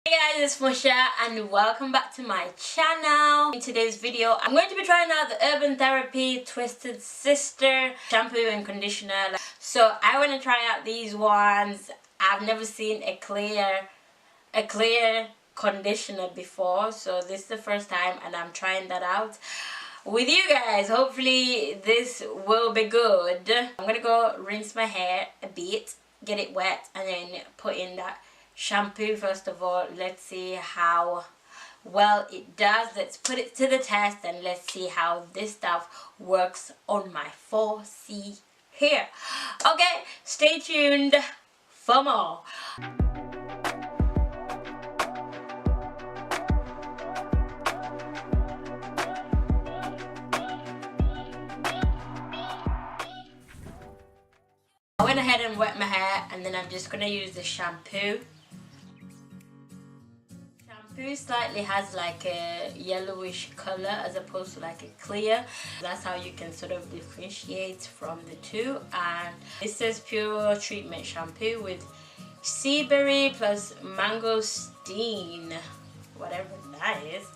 Hey guys, it's Musha and welcome back to my channel. In today's video, I'm going to be trying out the Urban Therapy Twisted Sister shampoo and conditioner. So I want to try out these ones. I've never seen a clear conditioner before, so this is the first time and I'm trying that out with you guys. Hopefully this will be good. I'm gonna go rinse my hair a bit, get it wet, and then put in that shampoo first of all. Let's see how well it does. Let's put it to the test and let's see how this stuff works on my 4C hair. Okay, stay tuned for more. I went ahead and wet my hair and then I'm just going to use the shampoo. Shampoo slightly has like a yellowish color as opposed to like a clear. That's how you can sort of differentiate from the two. And this says pure treatment shampoo with sea berry plus mangosteen, whatever that is.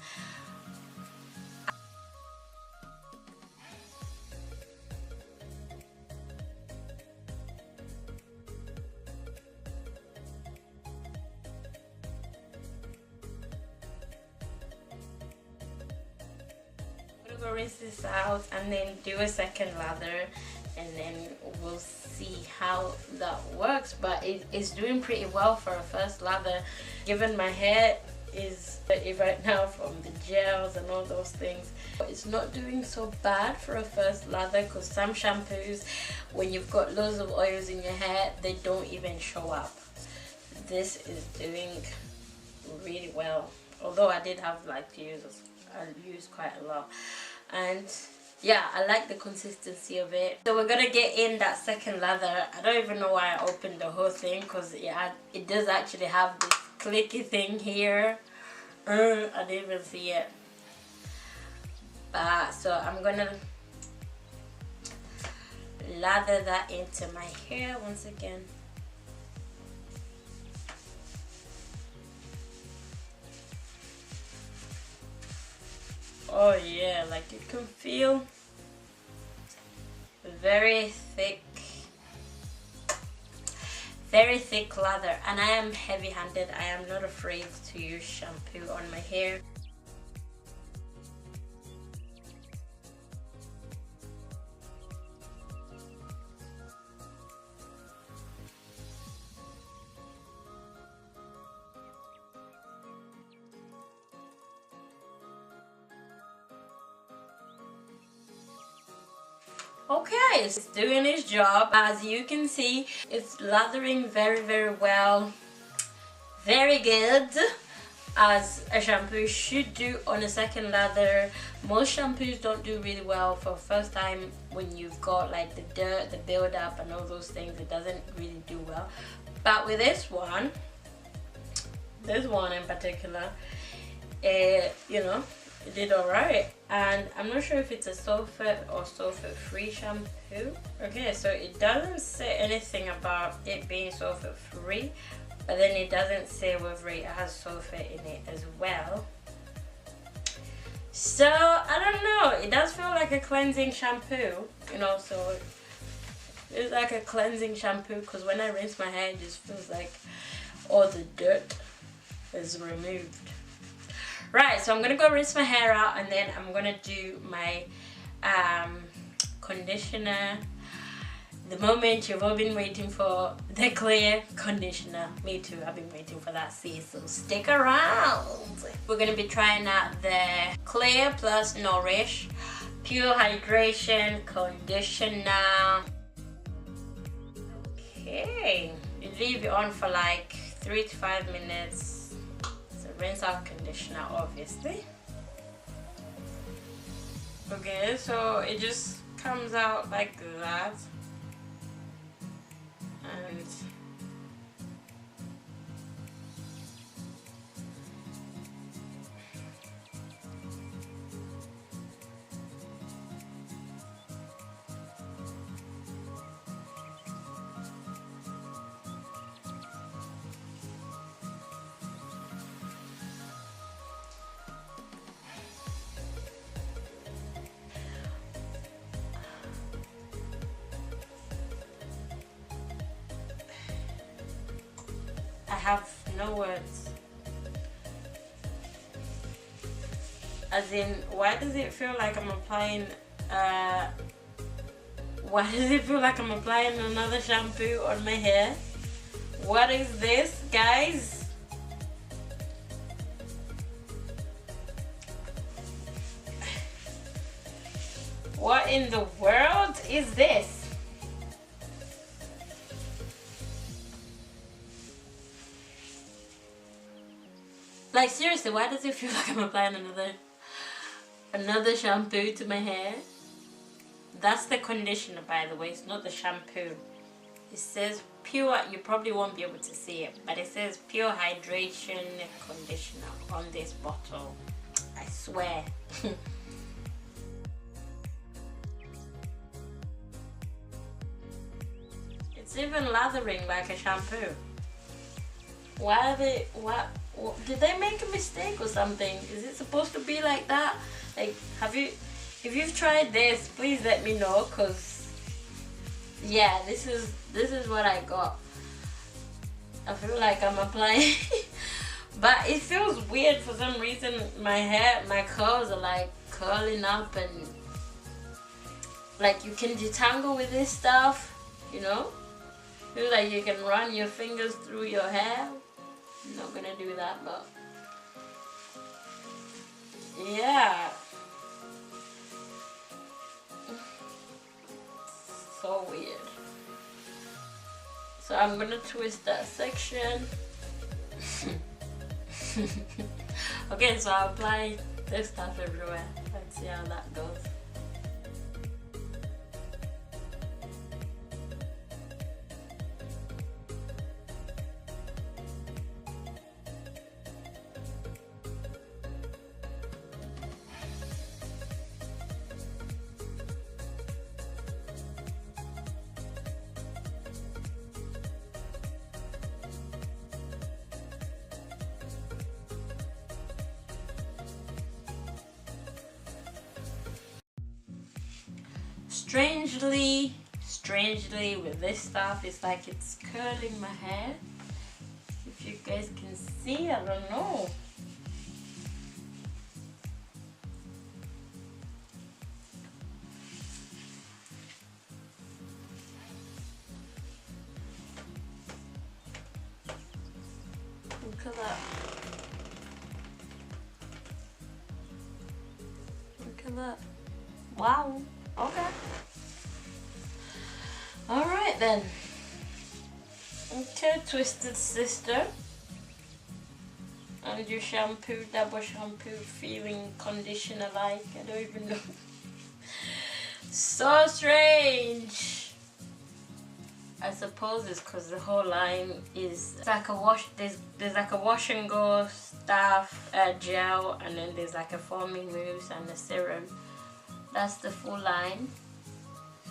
Go rinse this out and then do a second lather and then we'll see how that works. But it is doing pretty well for a first lather, given my hair is dirty right now from the gels and all those things. But it's not doing so bad for a first lather, because some shampoos, when you've got loads of oils in your hair, they don't even show up. This is doing really well, although I did have like to use quite a lot. And yeah, I like the consistency of it. So we're gonna get in that second lather. I don't even know why I opened the whole thing, because it does actually have this clicky thing here. I didn't even see it. So I'm gonna lather that into my hair once again. Oh yeah, like you can feel very thick lather, and I am heavy-handed. I am not afraid to use shampoo on my hair. Okay, it's doing its job. As you can see, it's lathering very well, very good, as a shampoo should do on a second lather. Most shampoos don't do really well for first time when you've got like the dirt, the build up and all those things. It doesn't really do well, but with this one in particular, you know, it did alright. And I'm not sure if it's a sulfate or sulfate free shampoo. Okay, so it doesn't say anything about it being sulfate free, but then it doesn't say whether it has sulfate in it as well. So I don't know, it does feel like a cleansing shampoo, you know. So it's like a cleansing shampoo, because when I rinse my hair, it just feels like all the dirt is removed. Right, so I'm gonna go rinse my hair out and then I'm gonna do my conditioner. The moment you've all been waiting for, the clear conditioner. Me too, I've been waiting for that, see, so stick around. We're gonna be trying out the Clear plus Nourish Pure Hydration Conditioner. Okay, you leave it on for like 3 to 5 minutes. Rinse out conditioner, obviously. Okay, so it just comes out like that, and have no words. As in, why does it feel like I'm applying why does it feel like I'm applying another shampoo on my hair? What is this, guys? What in the world is this? Like, seriously, why does it feel like I'm applying another shampoo to my hair? That's the conditioner, by the way. It's not the shampoo. It says pure. You probably won't be able to see it, but it says pure hydration conditioner on this bottle. I swear. It's even lathering like a shampoo. Why are they? What? Did they make a mistake or something? Is it supposed to be like that? Like, if you've tried this, please let me know, cause yeah, this is what I got. I feel like I'm applying but it feels weird for some reason. My curls are like curling up, and like you can detangle with this stuff, you know? Feel like you can run your fingers through your hair. I'm not gonna do that, but yeah. So weird. So I'm gonna twist that section. Okay, so I'll apply this stuff everywhere. Let's see how that goes. Strangely with this stuff, it's like it's curling my hair. If you guys can see, I don't know. Look at that. Look at that. Wow. Okay. Alright then. Okay, Twisted Sister. And your shampoo, double shampoo, feeling conditioner like. I don't even know. So strange. I suppose it's because the whole line is like a wash. There's like a wash and go stuff, gel, and then there's like a foaming mousse and a serum. That's the full line.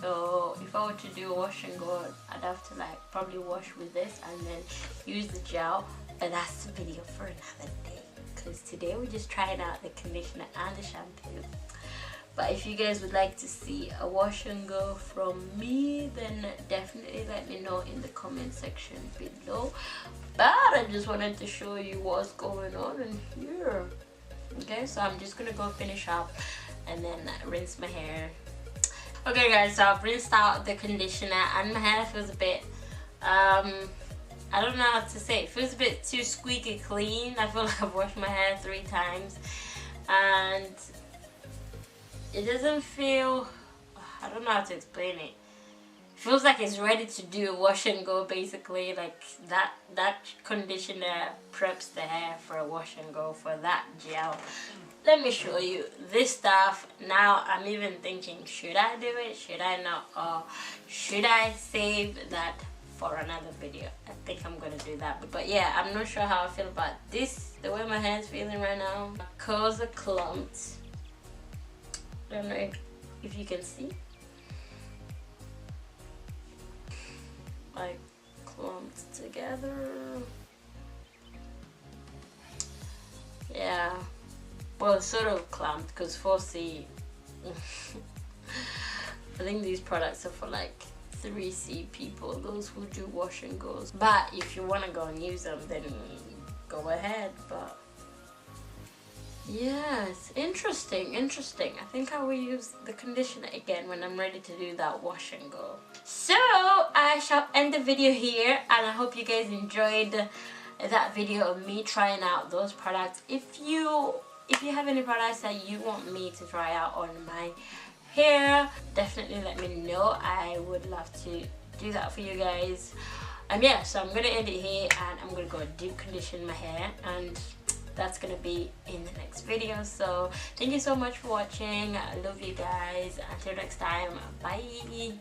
So if I were to do a wash and go, I'd have to like probably wash with this and then use the gel. But that's the video for another day, because today we're just trying out the conditioner and the shampoo. But if you guys would like to see a wash and go from me, then definitely let me know in the comment section below. But I just wanted to show you what's going on in here. Okay, so I'm just gonna go finish up and then rinse my hair. Okay guys, so I've rinsed out the conditioner and my hair feels a bit I don't know how to say, it feels a bit too squeaky clean. I feel like I've washed my hair 3 times and it doesn't feel, I don't know how to explain it. It feels like it's ready to do a wash and go basically. Like that conditioner preps the hair for a wash and go for that gel. Let me show you this stuff. Now I'm even thinking, should I do it? Should I not? Or should I save that for another video? I think I'm gonna do that. But yeah, I'm not sure how I feel about this. The way my hair is feeling right now. My curls are clumped. I don't know if you can see. Like clumped together. Yeah. Well, sort of clamped, because 4C I think these products are for like 3C people, those who do wash and goes. But if you want to go and use them, then go ahead. But yes, interesting. I think I will use the conditioner again when I'm ready to do that wash and go. So I shall end the video here, and I hope you guys enjoyed that video of me trying out those products. If you have any products that you want me to try out on my hair, definitely let me know. I would love to do that for you guys. Yeah, so I'm gonna end it here, and I'm gonna go deep condition my hair, and that's gonna be in the next video. So thank you so much for watching. I love you guys. Until next time, bye.